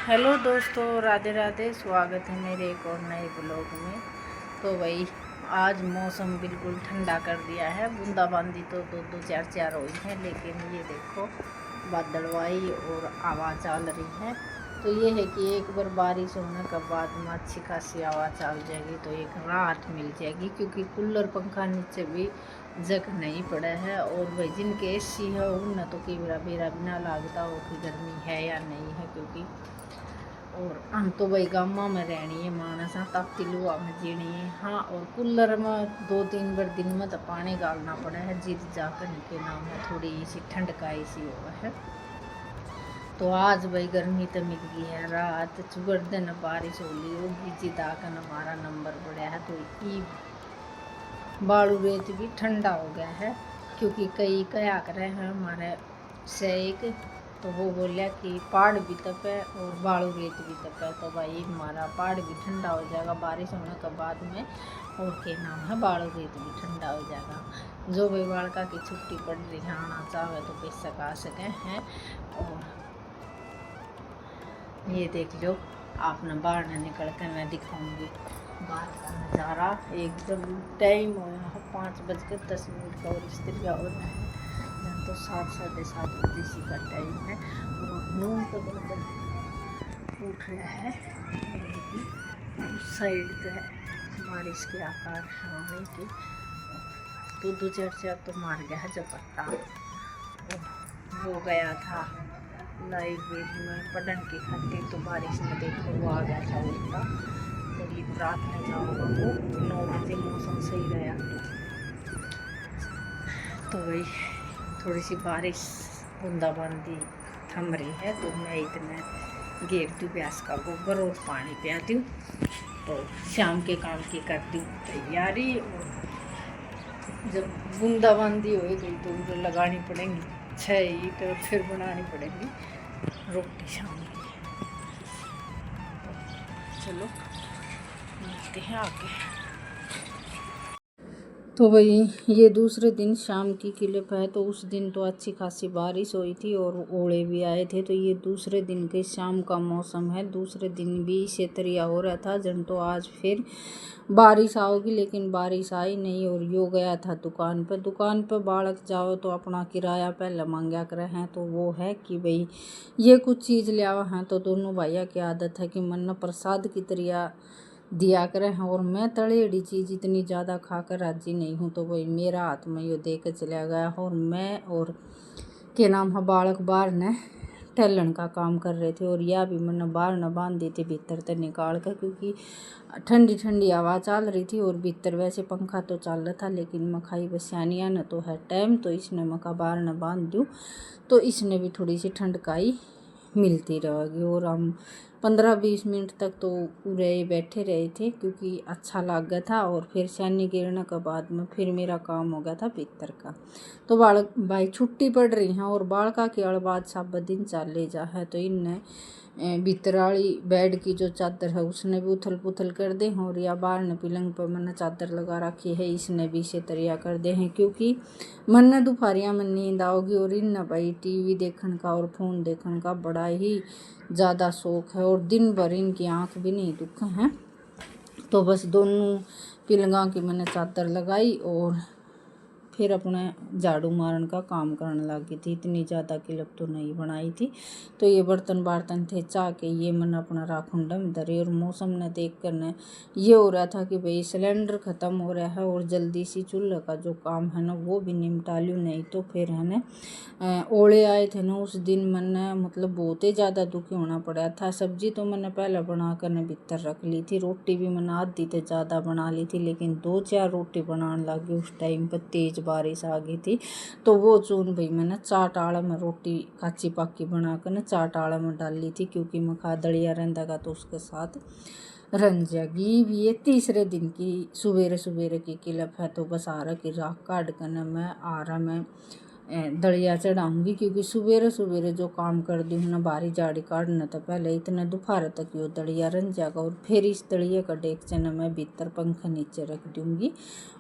Hello दोस्तों, राधे राधे। स्वागत है मेरे एक और नए ब्लॉग में। तो भाई आज मौसम बिल्कुल ठंडा कर दिया है। बूंदाबांदी तो दो दो चार चार हुई है, लेकिन ये देखो बादलवाई और हवा चल रही है। तो ये है कि एक बार बारिश होने के बाद में अच्छी खासी हवा चल जाएगी तो एक राहत मिल जाएगी, क्योंकि कूलर पंखा नीचे भी जगह नहीं पड़ा है। और भाई जिनके एसी है उन तो कि बेरा बिना लागता हो कि गर्मी है या नहीं है, क्योंकि और हम तो भाई गाँव में रहनी है, मानस ताकती लुआ में जीनी है। हाँ, और कूलर में 2-3 बार दिन में तो पानी डालना पड़ा है, जिद जाकर के नाम है थोड़ी सी ठंडकाई सी हुआ है। तो आज भाई गर्मी तो मिल गई है, रात चुगड़ दिन बारिश होली होगी, जिद आकर हमारा नंबर बढ़ा है। तो ई बालू रेत भी ठंडा हो गया है, क्योंकि कई क्या करे हैं हमारे से एक, तो वो बोला कि पहाड़ भी तपे और बालू रेत भी तपे। तो भाई हमारा पहाड़ भी ठंडा हो जाएगा बारिश होने के बाद में, और के नाम है बालू रेत भी ठंडा हो जाएगा। जो भी बालका की छुट्टी पड़ रही है आना चाहे तो पैसा आ सके हैं। और ये देख लो, आपने बाहर न निकल कर मैं दिखाऊंगी बाहर का नज़ारा। एकदम टाइम हो रहा है 5:10 का, और स्त्री हो रहा है तो 7-7:30 बजे सी का टाइम है। और नून तो बिल्कुल उठ रहा है, उस साइड से बारिश के आकार होने की। तो 2-4 तो मार गया है झपट्टा। हो गया था लाइब्रेरी में पढ़ने की खातिर, तो बारिश में देखो वो आ गया था उल्टा। करीब रात में जाऊँगा वो 9 बजे, मौसम सही रहा तो वही थोड़ी सी बारिश बूंदाबांदी थम रही है। तो मैं इतना घेर दूँ प्यास का गोबर और पानी पिया दूँ, तो शाम के काम की करती हूँ तैयारी। और जब बूंदाबांदी होएगी तो मुझे लगानी पड़ेंगी 6 ईंट, और फिर बनानी पड़ेगी रोटी शाम की। चलो मिलते हैं आगे। तो भाई ये दूसरे दिन शाम की क्लिप है। तो उस दिन तो अच्छी खासी बारिश हुई थी और ओले भी आए थे। तो ये दूसरे दिन के शाम का मौसम है। दूसरे दिन भी इसे तरिया हो रहा था जन, तो आज फिर बारिश आओगी, लेकिन बारिश आई नहीं। और यो गया था दुकान पर बालक जाओ तो अपना किराया पहले मांगा करे हैं। तो वो है कि भाई ये कुछ चीज़ ले आवा हैं, तो दोनों भैया की आदत है कि मन प्रसाद की तरिया दिया करें हैं। और मैं तलेड़ी चीज़ इतनी ज़्यादा खाकर राजी नहीं हूँ। तो भाई मेरा हाथ में यो दे कर चला गया। और मैं और के नाम है बालक बाहर ने टहलन का काम कर रहे थे, और यह भी मैंने बाहर न बांध दी थी भीतर से निकाल कर, क्योंकि ठंडी ठंडी हवा चल रही थी। और भीतर वैसे पंखा तो चल रहा था, लेकिन मखाई बसियानिया न तो है टाइम, तो इसने मका बाहर न बांध दूँ तो इसने भी थोड़ी सी ठंडकाई मिलती रहेगी। और हम 15-20 मिनट तक तो पूरे बैठे रहे थे, क्योंकि अच्छा लग गया था। और फिर सैनी गिरने के बाद में फिर मेरा काम हो गया था भीतर का। तो बालक भाई छुट्टी पड़ रही हैं, और बालका की अड़बाद सब दिन चल ले जा है। तो इनने भीतर वाली बेड की जो चादर है उसने भी उथल पुथल कर दे हैं, और या बाहर ने पलंग पर मैंने चादर लगा रखी है, इसने भी इसे तरिया कर दे हैं, क्योंकि मन ने दोपहरिया में नींद आओगी। और इन भाई टीवी देखने का और फ़ोन देखने का बड़ा ही ज़्यादा शौक़ है, और दिन भर इनकी आँख भी नहीं दुख हैं। तो बस दोनों पलंगा की मैंने चादर लगाई और फिर अपने झाड़ू मारन का काम करने लगी थी। इतनी ज़्यादा क्लिप तो नहीं बनाई थी। तो ये बर्तन थे चाह के ये मैंने अपना राखुंडा में धरे। और मौसम ने देख कर न ये हो रहा था कि भाई सिलेंडर ख़त्म हो रहा है, और जल्दी सी चूल्हे का जो काम है ना वो भी निपटा लूँ, नहीं तो फिर है ना ओले आए थे ना उस दिन मैंने मतलब बहुत ही ज़्यादा दुखी होना पड़ा था। सब्जी तो मैंने पहले बना कर ने भीतर रख ली थी, रोटी भी मैंने आधी तो ज़्यादा बना ली थी, लेकिन 2-4 रोटी बनाने लगी उस टाइम पर तेज़ बारिश आ गई थी। तो वो चून भाई मैंने चाट आड़ा में रोटी काची पाकी बना कर ना चाट आड़ा में डाल ली थी, क्योंकि मैं खा दलिया रहता तो उसके साथ रन जाएगी। भी ये तीसरे दिन की सवेरे की क्लिप है। तो बस आ रहा कि राख काट कर न मैं आ रहा मैं दलिया चढ़ाऊँगी, क्योंकि सवेरे जो काम कर दी हूँ ना बारी झाड़ी काटना तो पहले इतना दोपहर तक यो दलिया रन जाएगा। और फिर इस दलिया का डेगचे न मैं भीतर पंखे नीचे रख दूँगी।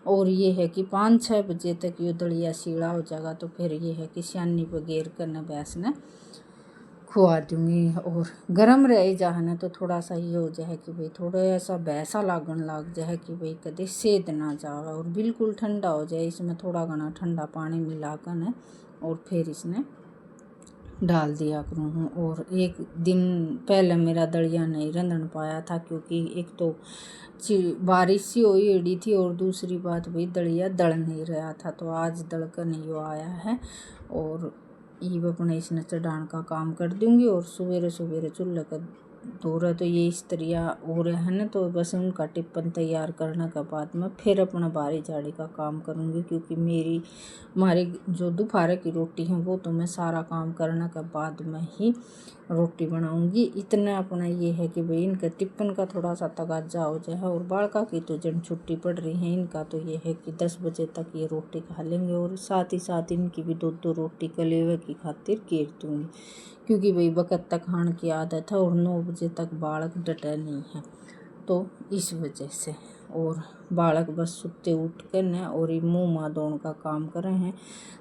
और ये है कि 5-6 बजे तक यो दलिया सीला हो जाएगा। तो फिर ये है कि सियानी पर घेर करना भैंस ने खुआ दूँगी। और गरम रह जाए ना तो थोड़ा सा ये हो जाए कि भाई थोड़ा सा वैसा लागन लग जाए कि भाई कदे सेद ना जाए, और बिल्कुल ठंडा हो जाए। इसमें थोड़ा घना ठंडा पानी मिलाकर न और फिर इसने डाल दिया करूँ हूँ। और एक दिन पहले मेरा दलिया नहीं रंधन पाया था, क्योंकि एक तो बारिश सी हुई एड़ी थी, और दूसरी बात भाई दलिया दल नहीं रहा था। तो आज दल कर नहीं आया है, और ईब अपने इसने चढ़ाने का काम कर दूँगी। और सवेरे सवेरे चूल्हे का धो रहा तो ये स्त्रियाँ हो रहे हैं ना, तो बस उनका टिप्पन तैयार करने के बाद मैं फिर अपना बारी झाड़ी का काम करूँगी। क्योंकि हमारी जो दोपहर की रोटी है वो तो मैं सारा काम करने के बाद में ही रोटी बनाऊँगी। इतना अपना ये है कि भाई इनका टिप्पन का थोड़ा सा तगाजा हो जाए। और बालका की तो जब छुट्टी पड़ रही है, इनका तो ये है कि 10 बजे तक ये रोटी खा लेंगे, और साथ ही साथ इनकी भी 2-2 रोटी कलेवे की खातिर घेर दूँगी। क्योंकि भाई वक़्त तक खाने की आदत है, और 9 बजे तक बालक डटे नहीं है, तो इस वजह से। और बालक बस सुते उठ कर न और ये मुँह माँ धोने का काम कर रहे हैं।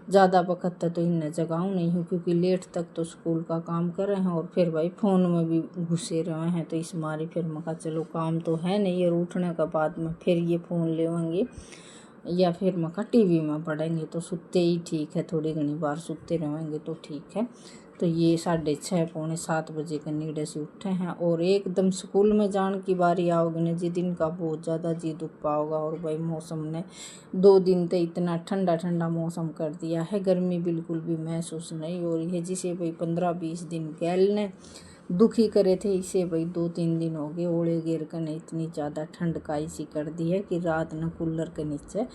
ज़्यादा वक़्त तक तो इन्हें जगाऊँ नहीं हूँ, क्योंकि लेट तक तो स्कूल का काम कर रहे हैं, और फिर भाई फ़ोन में भी घुसे रहे हैं। तो इस मारी फिर मैं कहा चलो काम तो है नहीं, और उठने के बाद में फिर ये फ़ोन लेवेंगे या फिर मैं कहा टीवी में पढ़ेंगे। तो सुते ही ठीक है, थोड़ी घनी बार सुते रहेंगे तो ठीक है। तो ये 6:30 पौने 7 बजे के नीड़े से उठे हैं, और एकदम स्कूल में जाने की बारी आओगे न जी, दिन का बहुत ज़्यादा जी दुख पाओगा। और भाई मौसम ने 2 दिन तो इतना ठंडा ठंडा मौसम कर दिया है, गर्मी बिल्कुल भी महसूस नहीं हो रही है। जिसे भाई 15-20 दिन गैल ने दुखी करे थे, इसे भाई 2-3 दिन हो गए ओले गिर कर ने इतनी ज़्यादा ठंड का इसी कर दी है कि रात न कूलर के नीचे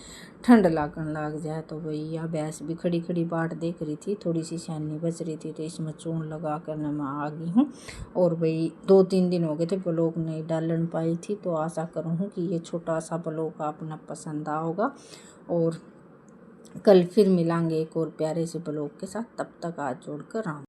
ठंड लागन लग जाए। तो भाई यह भैंस भी खड़ी खड़ी बाट देख रही थी, थोड़ी सी सैनी बच रही थी, तो इसमें चून लगा कर न मैं आ गई हूँ। और भाई 2-3 दिन हो गए थे ब्लॉग नहीं डालन पाई थी, तो आशा करूँ कि ये छोटा सा ब्लॉग आपने पसंद आओगा। और कल फिर मिलांगे एक और प्यारे से ब्लॉग के साथ, तब तक हाथ जोड़ कर